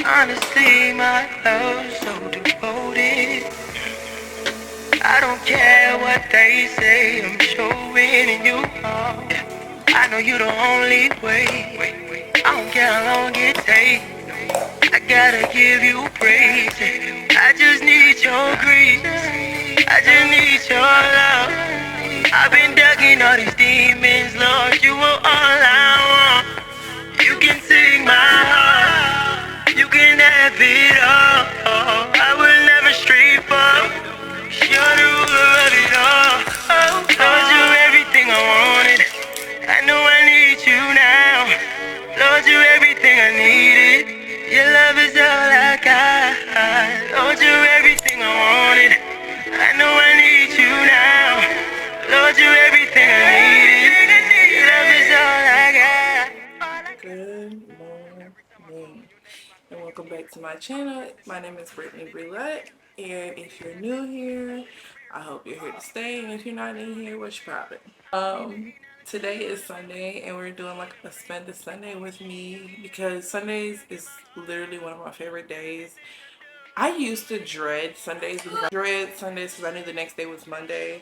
Honestly, my love's so devoted. I don't care what they say, I'm showing in you are. I know you the only way. I don't care how long it takes. I gotta give you praise. I just need your grace. I just need your love. I've been ducking all these demons, Lord. You were all I want. You can take my heart. You can have it all. I will never stray from. You're the ruler of it all. Lord, you're everything I wanted. I know I need you now. Lord, you're everything I needed. Your love is all I got. Lord, you're everything I wanted. I know I need you now. Lord, you're everything I needed. Your love is all I got. Good morning and welcome back to my channel. My name is Brittany Brillette, and if you're new here, I hope you're here to stay, and if you're not in here, what's your problem? Today is Sunday and we're doing like a spend the Sunday with me because Sundays is literally one of my favorite days. I used to dread Sundays because I knew the next day was Monday.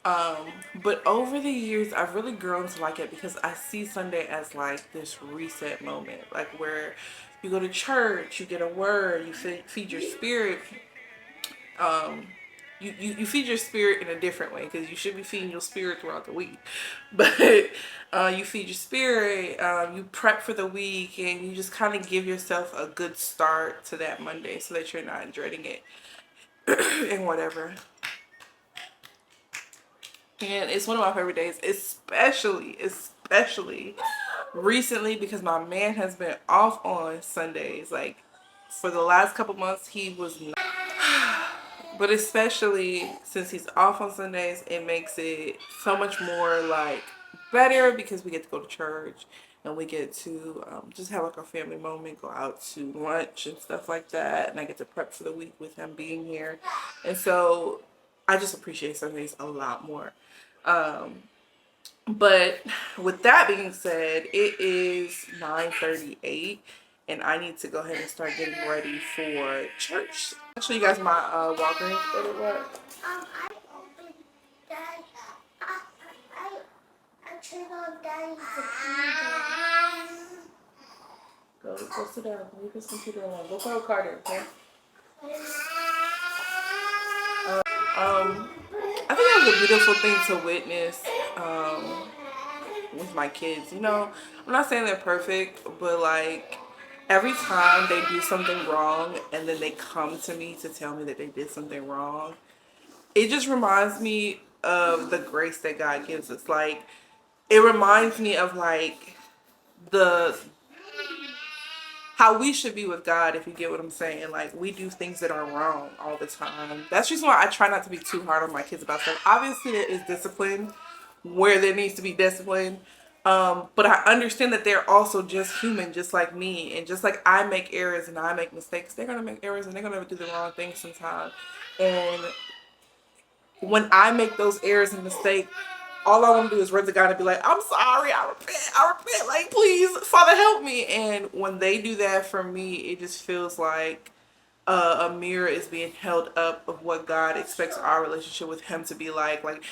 But over the years, I've really grown to like it because I see Sunday as like this reset moment, like where you go to church, you get a word, you feed your spirit. You feed your spirit in a different way because you should be feeding your spirit throughout the week. But you feed your spirit, you prep for the week, and you just kind of give yourself a good start to that Monday so that you're not dreading it and whatever. And it's one of my favorite days, especially recently because my man has been off on Sundays. Like for the last couple months, he was not. But especially since he's off on Sundays, it makes it so much more like better because we get to go to church and we get to just have like a family moment, go out to lunch and stuff like that. And I get to prep for the week with him being here. And so I just appreciate Sundays a lot more. But with that being said, it is 9:38 and I need to go ahead and start getting ready for church. I'll show you guys my Walgreens order what. I opened that. I turned on Daddy's computer. Go sit down. Leave his computer alone. Go call Carter, okay? I think that was a beautiful thing to witness with my kids. You know, I'm not saying they're perfect, but like every time they do something wrong and then they come to me to tell me that they did something wrong, it just reminds me of the grace that God gives us. Like, it reminds me of like the how we should be with God, if you get what I'm saying. Like, we do things that are wrong all the time. That's the reason why I try not to be too hard on my kids about stuff. Obviously, there is discipline where there needs to be discipline. But I understand that they're also just human, just like me. And just like I make errors and I make mistakes, they're going to make errors and they're going to do the wrong thing sometimes. And when I make those errors and mistakes, all I want to do is run to God and be like, I'm sorry, I repent, like, please, Father, help me. And when they do that for me, it just feels like a mirror is being held up of what God expects our relationship with Him to be like. Like,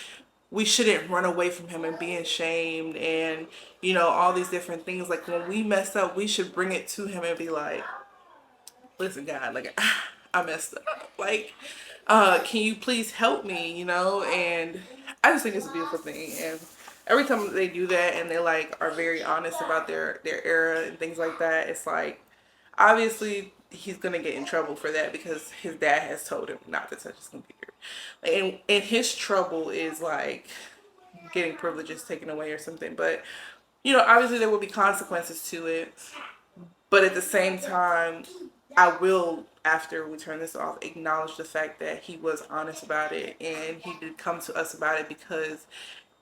we shouldn't run away from Him and be ashamed and, you know, all these different things. Like, when we mess up, we should bring it to Him and be like, listen, God, like, I messed up. Like, can you please help me, you know? And I just think it's a beautiful thing. And every time they do that and they like are very honest about their error and things like that, it's like, obviously he's gonna get in trouble for that because his dad has told him not to touch his computer. And his trouble is like getting privileges taken away or something. But, you know, obviously there will be consequences to it. But at the same time, I will, after we turn this off, acknowledge the fact that he was honest about it and he did come to us about it, because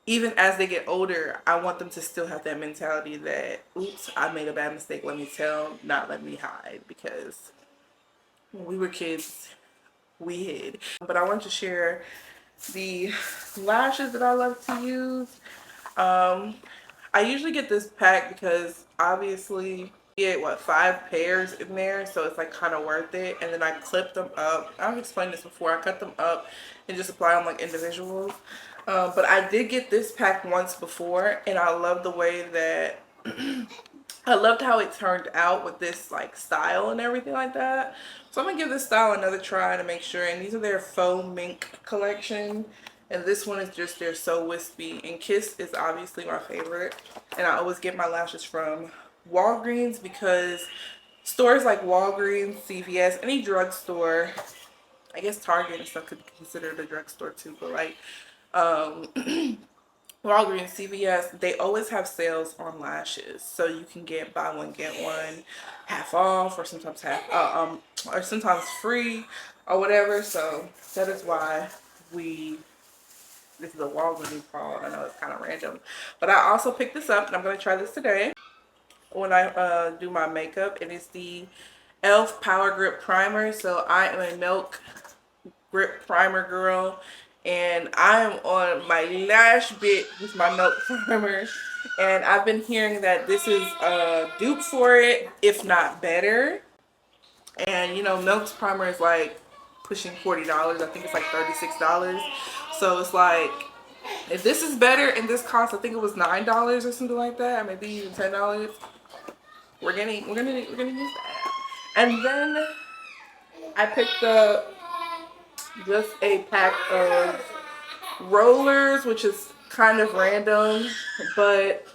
even as they get older, I want them to still have that mentality that, oops, I made a bad mistake, let me tell, not let me hide, because when we were kids, we hid. But I want to share the lashes that I love to use. I usually get this pack because obviously you get what, 5 pairs in there, so it's like kind of worth it. And then I clip them up. I've explained this before. I cut them up and just apply them like individuals. But I did get this pack once before, and I love the way that I loved how it turned out with this like style and everything like that. So I'm gonna give this style another try to make sure. And these are their faux mink collection. And this one is just their So Wispy. And Kiss is obviously my favorite. And I always get my lashes from Walgreens because stores like Walgreens, CVS, any drugstore, I guess Target and stuff could be considered a drugstore too, but like Walgreens, CVS, they always have sales on lashes, so you can get buy one get one half off, or sometimes or sometimes free, or whatever. So that is why this is a Walgreens haul. I know it's kind of random, but I also picked this up, and I'm gonna try this today when I do my makeup. It is the e.l.f. Power Grip Primer. So I am a Milk Grip Primer girl, and I am on my lash bit with my Milk Primer, and I've been hearing that this is a dupe for it, if not better. And you know, Milk's primer is like pushing $40. I think it's like $36. So it's like, if this is better and this costs, I think it was $9 or something like that, maybe even $10, we're gonna use that. And then I picked up just a pack of rollers, which is kind of random, but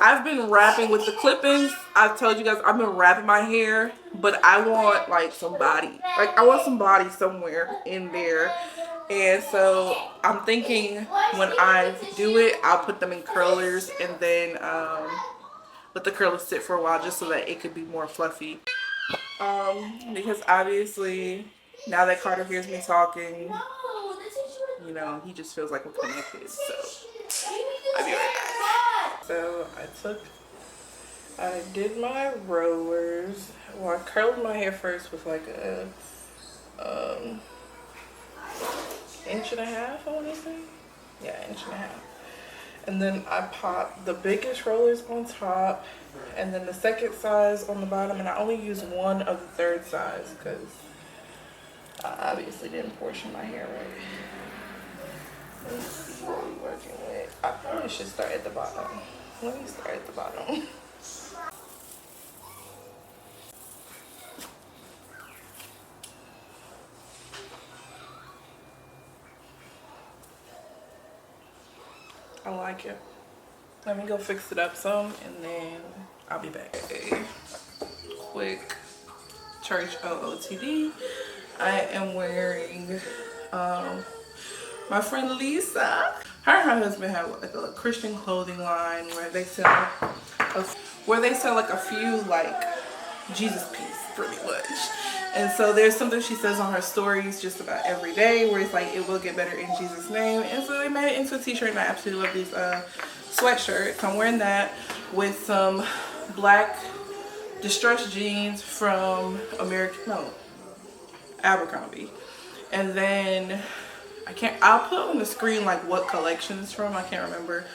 I've been wrapping with the clip-ins. I've told you guys I've been wrapping my hair, but I want like some body. Like I want some body somewhere in there. And so I'm thinking when I do it, I'll put them in curlers and then let the curlers sit for a while just so that it could be more fluffy. Because obviously now that Carter hears me talking, you know, he just feels like we're connected. So I'll be right back. So I did my rollers. Well, I curled my hair first with like a inch and a half, I want to say. Yeah, inch and a half. And then I popped the biggest rollers on top, and then the second size on the bottom, and I only used one of the third size because I obviously didn't portion my hair right. Let's see what we're working with. I probably should start at the bottom. Let me start at the bottom. I like it. Let me go fix it up some, and then I'll be back. A quick church OOTD. I am wearing my friend Lisa. Her and her husband have like a Christian clothing line where they sell like a few like Jesus pieces pretty much. And so there's something she says on her stories just about every day where it's like, it will get better in Jesus' name. And so they made it into a t-shirt, and I absolutely love these sweatshirts. I'm wearing that with some black distressed jeans from Abercrombie. And then I'll put on the screen like what collection it's from. I can't remember.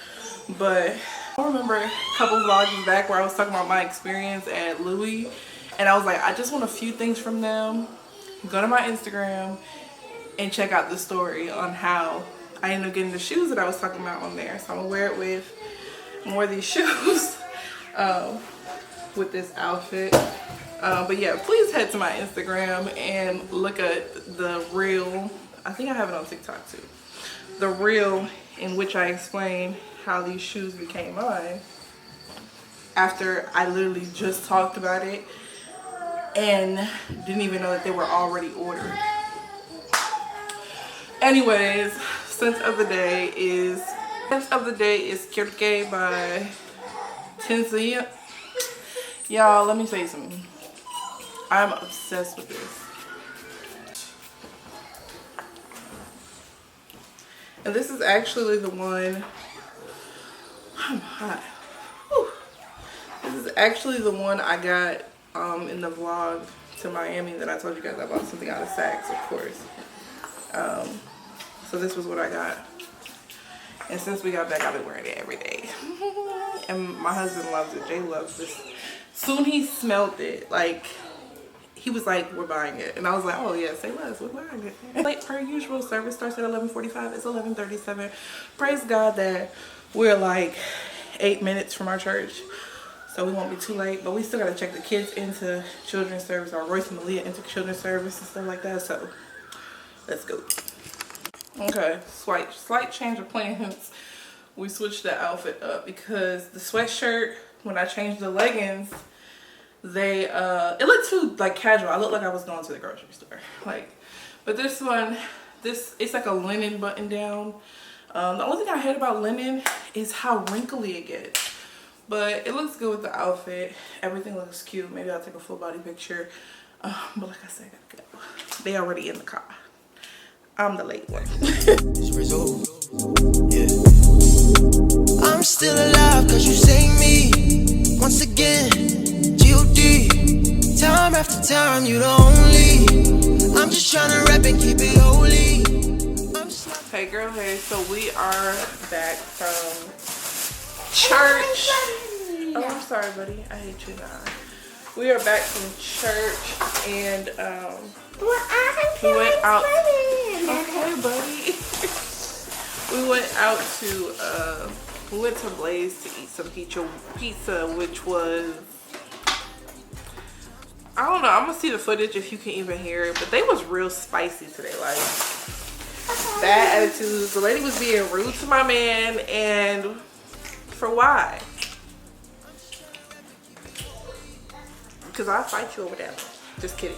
But I remember a couple vlogs back where I was talking about my experience at Louis. And I was like, I just want a few things from them. Go to my Instagram and check out the story on how I ended up getting the shoes that I was talking about on there. So I'm gonna wear it with more of these shoes with this outfit. But yeah, please head to my Instagram and look at the reel. I think I have it on TikTok too. The reel in which I explain how these shoes became mine after I literally just talked about it and didn't even know that they were already ordered. Anyways, scent of the day is Kirke by Tenzia. Y'all, let me say something. I'm obsessed with this. And this is actually the one, I'm hot. Whew. This is actually the one I got in the vlog to Miami that I told you guys I bought something out of Saks, of course. So So this was what I got. And since we got back, I've been wearing it every day. And my husband loves it. Jay loves this. Soon he smelled it. Like, he was like, we're buying it. And I was like, oh yeah, say less, we're buying it. Like per usual, service starts at 11:45. It's 11:37. Praise God that we're like 8 minutes from our church. So we won't be too late. But we still got to check the kids into children's service, or Royce and Malia into children's service and stuff like that. So let's go. Okay, slight change of plans. We switched the outfit up because the sweatshirt, when I changed the leggings, they it looked too like casual. I looked like I was going to the grocery store. Like, but this one, it's like a linen button down. The only thing I hate about linen is how wrinkly it gets. But it looks good with the outfit. Everything looks cute. Maybe I'll take a full body picture. But like I said, I gotta go. They already in the car. I'm the late one. I'm still alive cause you saved me. Once again, G.O.D. Time after time, you the only. I'm just trying to rap and keep it holy. Hey girl, hey. So we are back from church. Oh, I'm sorry, buddy. I hate you now. We are back from church and we went out. Okay, buddy. We went out to we went to Blaze to eat some pizza, which was, I don't know, I'm gonna see the footage if you can even hear it, but they was real spicy today. Like, bad attitudes. The lady was being rude to my man, and for why? Because I'll fight you over that. Just kidding.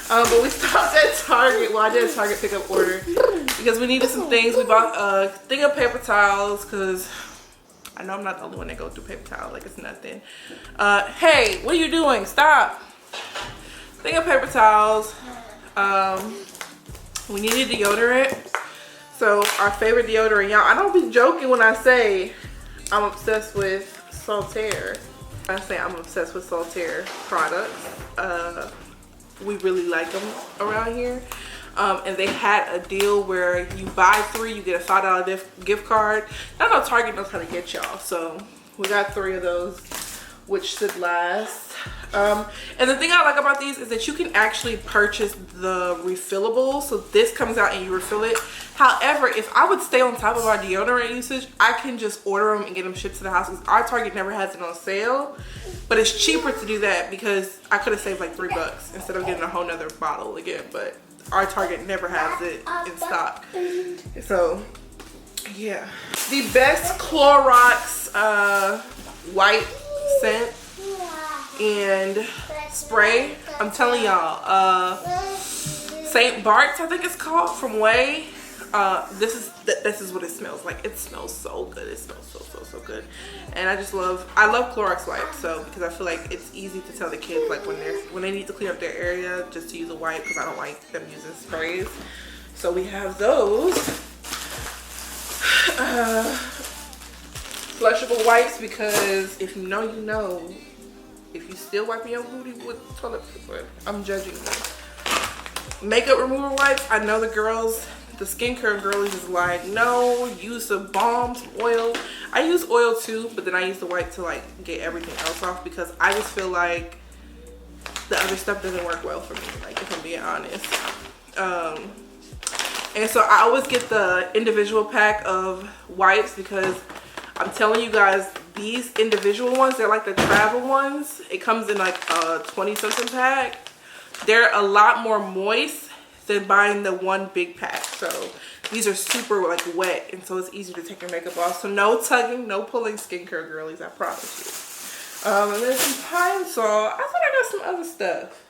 But we stopped at Target. Well, I did a Target pickup order because we needed some things. We bought a thing of paper towels because I know I'm not the only one that goes through paper towels like it's nothing. Hey, what are you doing? Stop. Thing of paper towels. We needed deodorant. So our favorite deodorant, y'all. I don't be joking when I say I'm obsessed with Saltaire. I say I'm obsessed with Saltaire products. We really like them around here. And they had a deal where you buy 3, you get a $5 gift card. I know Target knows how to get y'all. So we got 3 of those, which should last. And the thing I like about these is that you can actually purchase the refillables. So this comes out and you refill it. However, if I would stay on top of our deodorant usage, I can just order them and get them shipped to the house. Because our Target never has it on sale. But it's cheaper to do that because I could have saved like $3 instead of getting a whole nother bottle again. But our Target never has it in stock. So yeah, the best Clorox white scent and spray, I'm telling y'all, St. Bart's, I think it's called, from Way. This is what it smells like. It smells so good. It smells so good. And I love Clorox wipes. So because I feel like it's easy to tell the kids like when they need to clean up their area just to use a wipe, because I don't like them using sprays. So we have those flushable wipes, because if you know, you know. If you still wiping your booty with toilet paper, I'm judging you. Makeup remover wipes. I know the girls, the skincare girlies is like, no, use some balm, some oil. I use oil too, but then I use the wipe to like get everything else off, because I just feel like the other stuff doesn't work well for me, like, if I'm being honest. And so I always get the individual pack of wipes, because I'm telling you guys, these individual ones, they're like the travel ones. It comes in like a 20-something pack. They're a lot more moist than buying the one big pack. So these are super like wet, and so it's easy to take your makeup off. So no tugging, no pulling, skincare girlies, I promise you. And then some Pine Sol. I thought I got some other stuff.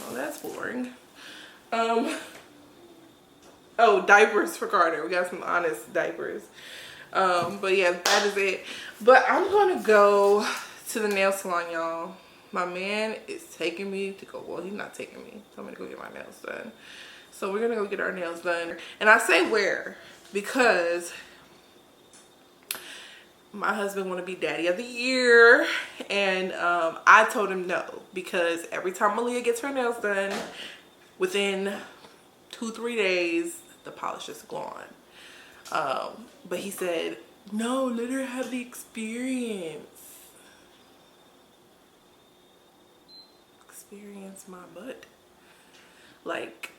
Oh, that's boring. Oh, diapers for Carter. We got some Honest diapers. But yeah, that is it. But I'm gonna go to the nail salon, y'all. My man is taking me to go, well, he's not taking me. He told me to go get my nails done. So we're gonna go get our nails done. And I say where, because my husband want to be daddy of the year, and I told him no, because every time Malia gets her nails done, within 2-3 days, the polish is gone. But he said, no, let her have the experience. Experience my butt. Like,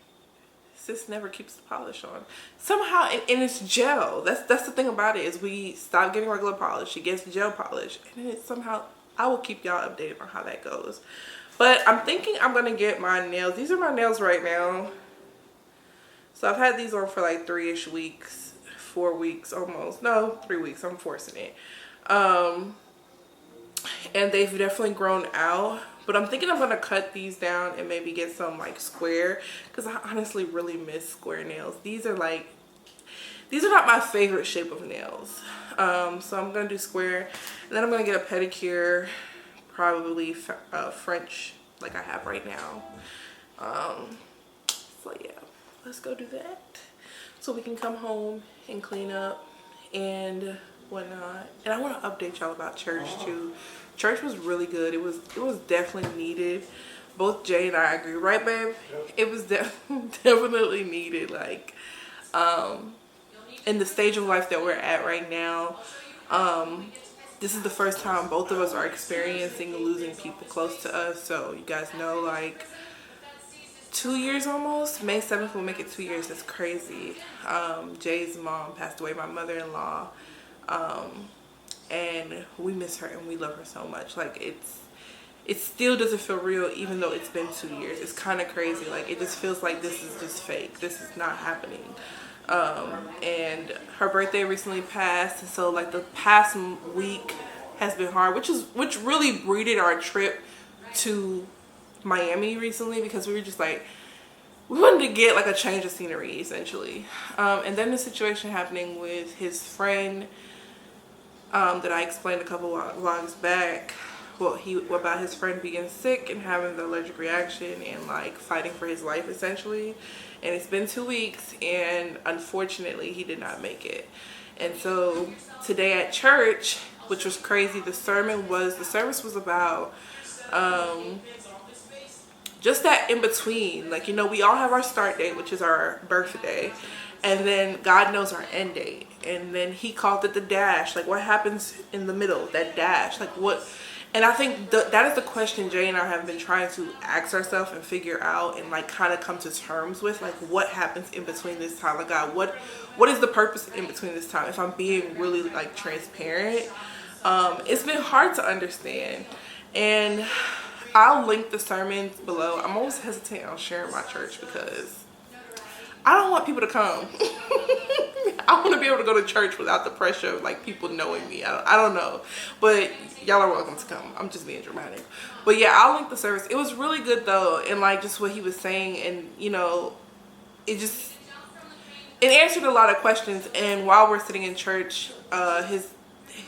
sis never keeps the polish on. Somehow, and it's gel. That's the thing about it, is we stop getting regular polish. She gets gel polish. And then it somehow, I will keep y'all updated on how that goes. But I'm thinking I'm going to get my nails. These are my nails right now. So I've had these on for like 3-ish weeks. 4 weeks almost. No, 3 weeks. I'm forcing it. And they've definitely grown out. But I'm thinking I'm going to cut these down and maybe get some like square. Because I honestly really miss square nails. These are not my favorite shape of nails. So I'm going to do square. And then I'm going to get a pedicure. Probably French like I have right now. So yeah, let's go do that. So we can come home and clean up and whatnot. And I want to update y'all about church too. Church was really good. It was definitely needed. Both Jay and I agree, right, babe? It was definitely needed. Like, in the stage of life that we're at right now, this is the first time both of us are experiencing losing people close to us. So you guys know, like, 2 years almost. May 7th will make it 2 years. That's crazy. Jay's mom passed away, my mother-in-law. And we miss her and we love her so much. Like, it still doesn't feel real even though it's been 2 years. It's kind of crazy. Like, it just feels like this is just fake. This is not happening. And her birthday recently passed, and so like the past week has been hard, which really breeded our trip to Miami recently, because we were just like, we wanted to get like a change of scenery essentially. And then the situation happening with his friend that I explained a couple vlogs back. Well, about his friend being sick and having the allergic reaction and like fighting for his life essentially. And it's been 2 weeks, and unfortunately he did not make it. And so today at church, which was crazy, the service was about just that in between. Like, you know, we all have our start date, which is our birthday, and then God knows our end date. And then he called it the dash. Like, what happens in the middle, that dash? Like, what? And I think that is the question Jay and I have been trying to ask ourselves and figure out and like kind of come to terms with. Like, what happens in between this time? Like, God, what is the purpose in between this time? If I'm being really like transparent, it's been hard to understand. And I'll link the sermons below. I'm always hesitant on sharing my church because I don't want people to come. I want to be able to go to church without the pressure of like people knowing me. I don't know, but y'all are welcome to come. I'm just being dramatic. But yeah, I'll link the service. It was really good though, and like just what he was saying, and you know, it answered a lot of questions. And while we're sitting in church,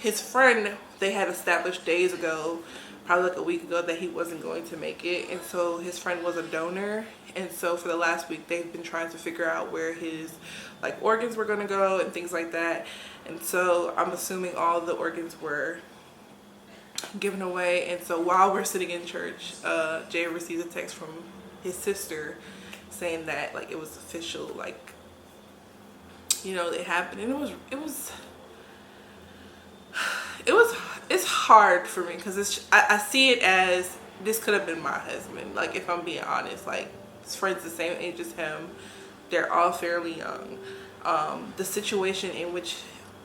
his friend, they had established days ago, probably like a week ago, that he wasn't going to make it. And so his friend was a donor, and so for the last week they've been trying to figure out where his like organs were going to go and things like that. And so I'm assuming all the organs were given away. And so while we're sitting in church, Jay receives a text from his sister saying that like it was official, like, you know, it happened. And it's hard for me because I see it as this could have been my husband. Like, if I'm being honest, like, his friend's the same age as him. They're all fairly young. The situation in which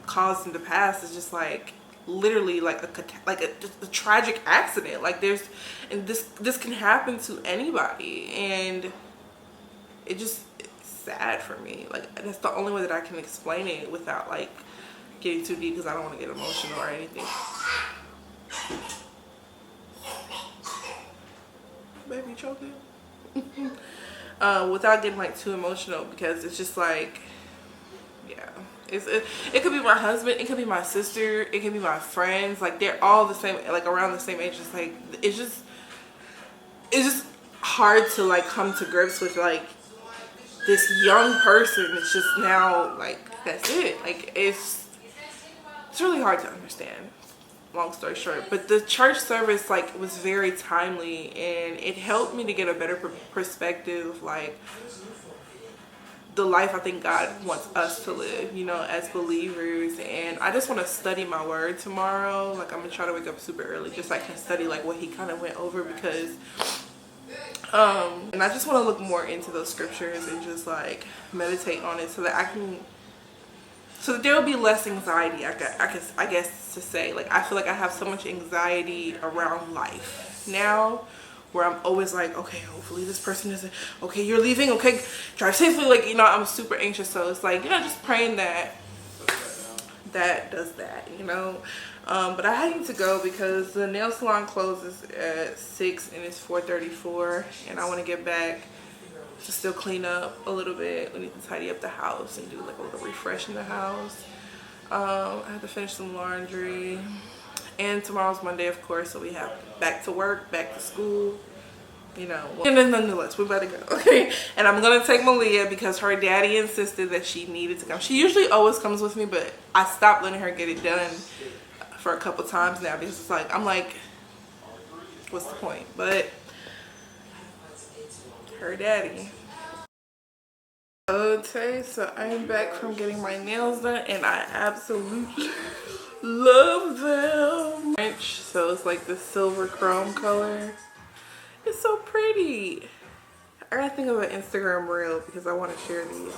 caused him to pass is just like literally like a tragic accident. Like, this can happen to anybody, and it's sad for me. Like, that's the only way that I can explain it without like getting too deep, because I don't want to get emotional or anything. Baby choking. Without getting like too emotional, because it's just like, yeah, it could be my husband, it could be my sister, it could be my friends. Like, they're all the same, like around the same age. It's like it's just hard to like come to grips with like this young person. It's just now like that's it. Like, it's really hard to understand. long story short. But the church service like was very timely, and it helped me to get a better perspective, like the life I think God wants us to live, you know, as believers. And I just want to study my word tomorrow. Like, I'm gonna try to wake up super early just so I can study like what he kind of went over, because and I just want to look more into those scriptures and just like meditate on it, so that I can, so that there will be less anxiety, I guess to say. Like, I feel like I have so much anxiety around life now, where I'm always like, okay, hopefully this person isn't, okay, you're leaving, okay, drive safely. Like, you know, I'm super anxious. So it's like, you know, just praying that that does that, you know. But I need to go because the nail salon closes at 6 and it's 4:34, and I want to get back to still clean up a little bit. We need to tidy up the house and do like a little refresh in the house. I have to finish some laundry, and tomorrow's Monday, of course, so we have back to work, back to school, you know. And then nonetheless, we better go, okay? And I'm gonna take Malia because her daddy insisted that she needed to come. She usually always comes with me, but I stopped letting her get it done for a couple times now, because it's like, I'm like, what's the point? But her daddy. Okay, so I'm back from getting my nails done, and I absolutely love them. So it's like the silver chrome color. It's so pretty. I gotta think of an Instagram reel because I want to share these.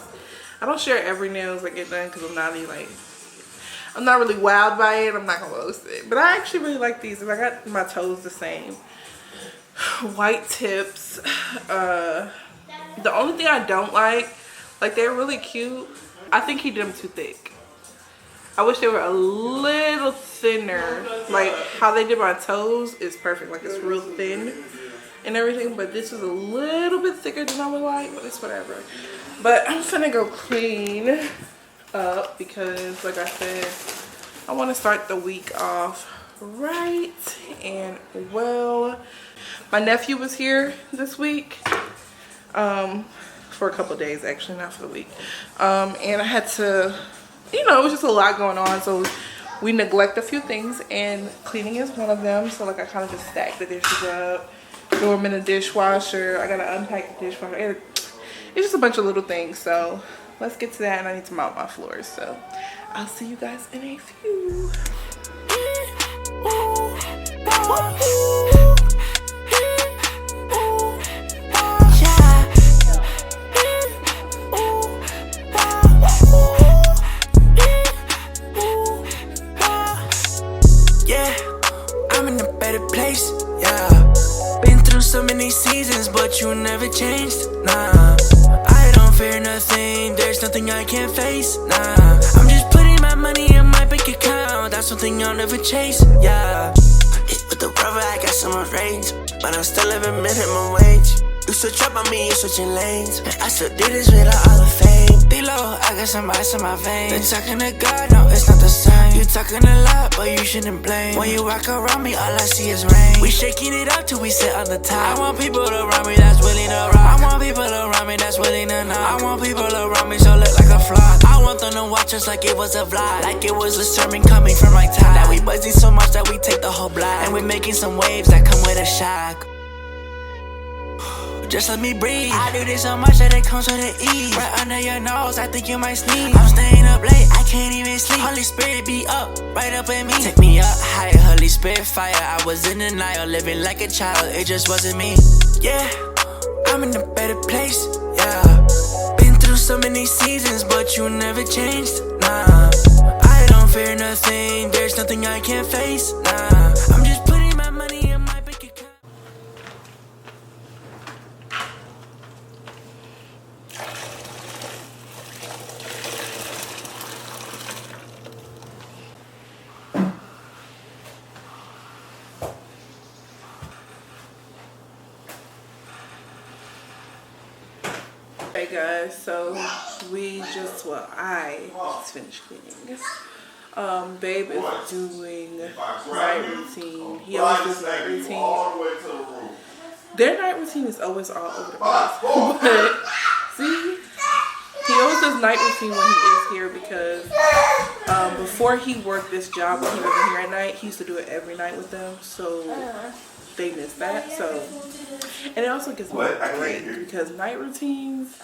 I don't share every nails I get done because I'm not really wowed by it. I'm not gonna post it, but I actually really like these, and I got my toes the same. White tips. The only thing I don't like they're really cute. I think he did them too thick. I wish they were a little thinner. Like how they did my toes is perfect. Like it's real thin and everything, but this is a little bit thicker than I would like, but it's whatever. But I'm finna go clean up because, like I said, I want to start the week off right and well. My nephew was here this week, for a couple days actually, not for the week, and I had to, you know, it was just a lot going on, so we neglect a few things, and cleaning is one of them. So like I kind of just stacked the dishes up, throw them in the dishwasher. I gotta unpack the dishwasher. It's just a bunch of little things. So let's get to that, and I need to mop my floors. So I'll see you guys in a few. So many seasons, but you never changed, nah. I don't fear nothing, there's nothing I can't face, nah. I'm just putting my money in my bank account, that's something I'll never chase, yeah. Hit with the rubber, I got some range, but I'm still living minimum wage. You switch up on me, you switching lanes, and I still did this without all the fame. D-Lo, I got some ice in my veins. Been talking to God, no, it's not the same. You talking a lot, but you shouldn't blame. When you walk around me, all I see is rain. We shaking it up till we sit on the top. I want people around me that's willing to rock. I want people around me that's willing to knock. I want people around me so look like a flock. I want them to watch us like it was a vlog, like it was a sermon coming from my top. That we buzzing so much that we take the whole block, and we're making some waves that come with a shock. Just let me breathe. I do this so much that it comes with an ease. Right under your nose, I think you might sneeze. I'm staying up late, I can't even sleep. Holy Spirit be up, right up in me. Take me up higher, Holy Spirit fire. I was in denial, living like a child, it just wasn't me. Yeah, I'm in a better place, yeah. Been through so many seasons, but you never changed, nah. I don't fear nothing, there's nothing I can't face, nah. I'm just putting my money in my bank account. Hey guys, so I just finished cleaning. Babe is doing night routine. He always does night routine. Their night routine is always all over the place. But see, he always does night routine when he is here because before he worked this job when he wasn't here at night, he used to do it every night with them. So they miss that. So, and it also gives me a break because night routines.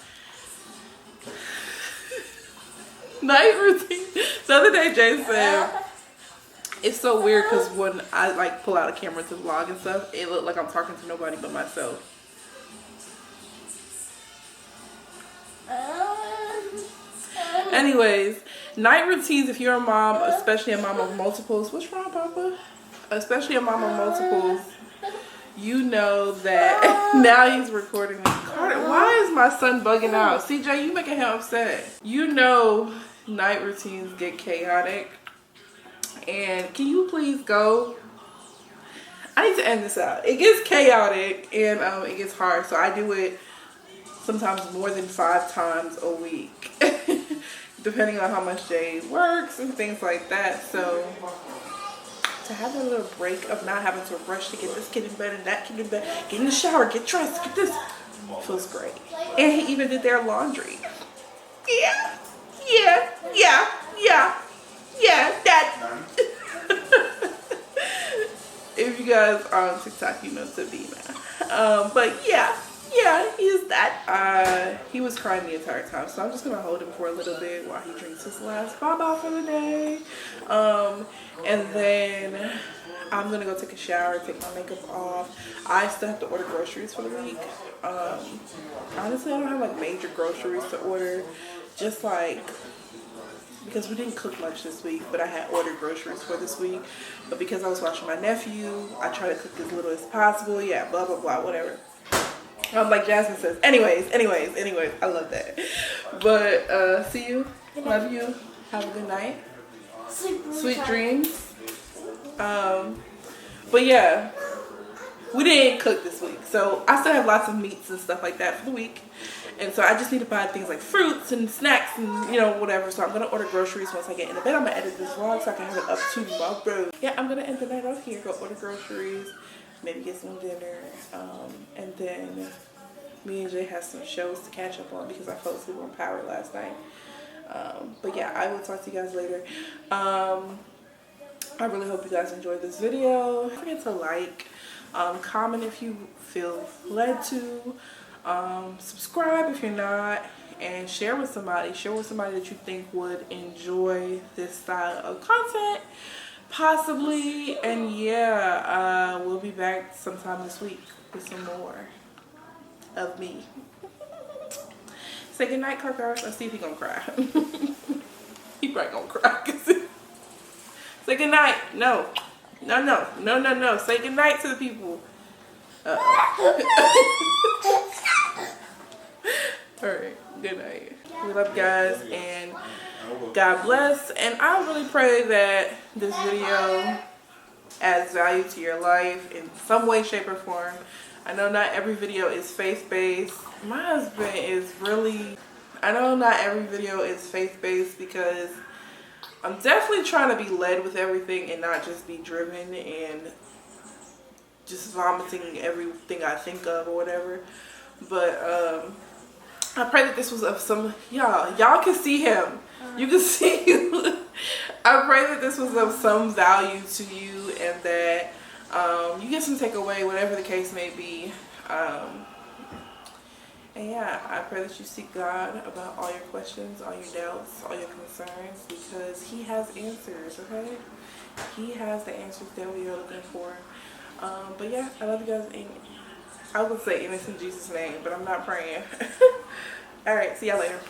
Night routine. The other day, Jay said it's so weird because when I like pull out a camera to vlog and stuff, it looked like I'm talking to nobody but myself. Anyways, night routines, if you're a mom, especially a mom of multiples, what's wrong, Papa? Especially a mom of multiples, you know that now he's recording me. Carter, why is my son bugging out? CJ, you making him upset. You know night routines get chaotic. And can you please go? I need to end this out. It gets chaotic and it gets hard. So I do it sometimes more than 5 times a week. Depending on how much Jay works and things like that. So to have a little break of not having to rush to get this kid in bed and that kid in bed, get in the shower, get dressed, get this, feels great. And he even did their laundry. Yeah, that. If you guys are on TikTok, you know Sabina. But yeah, he's that. He was crying the entire time, so I'm just gonna hold him for a little bit while he drinks his last baba for the day. And then I'm gonna go take a shower, take my makeup off. I still have to order groceries for the week. Honestly, I don't have like major groceries to order, just like because we didn't cook much this week, but I had ordered groceries for this week. But because I was watching my nephew, I try to cook as little as possible. Yeah, blah blah blah, whatever. Like Jasmine says. Anyways, I love that. But see you, love you, have a good night, sweet dreams. But yeah, we didn't cook this week, so I still have lots of meats and stuff like that for the week. And so I just need to buy things like fruits and snacks and, you know, whatever. So I'm going to order groceries once I get into bed. I'm going to edit this vlog so I can have it up tomorrow. Yeah, I'm going to end the night off here. Go order groceries. Maybe get some dinner. And then me and Jay have some shows to catch up on because I fell asleep on Power last night. But yeah, I will talk to you guys later. I really hope you guys enjoyed this video. Don't forget to like, comment if you feel led to. Subscribe if you're not, and share with somebody that you think would enjoy this style of content possibly. And yeah, we'll be back sometime this week with some more of me. Say goodnight, Carter. Let's see if he's gonna cry. He probably gonna cry. Say goodnight. No. Say goodnight to the people. Alright, good night. We love you guys and God bless. And I really pray that this video adds value to your life in some way, shape, or form. I know not every video is faith-based. My husband is really... I know not every video is faith-based because I'm definitely trying to be led with everything and not just be driven and just vomiting everything I think of or whatever. But I pray that this was of some... Y'all can see him. You can see you. I pray that this was of some value to you and that you get some takeaway, whatever the case may be. And yeah, I pray that you seek God about all your questions, all your doubts, all your concerns, because He has answers, okay? He has the answers that we are looking for. But yeah, I love you guys. And I would say in Jesus' name, but I'm not praying. Alright, see y'all later.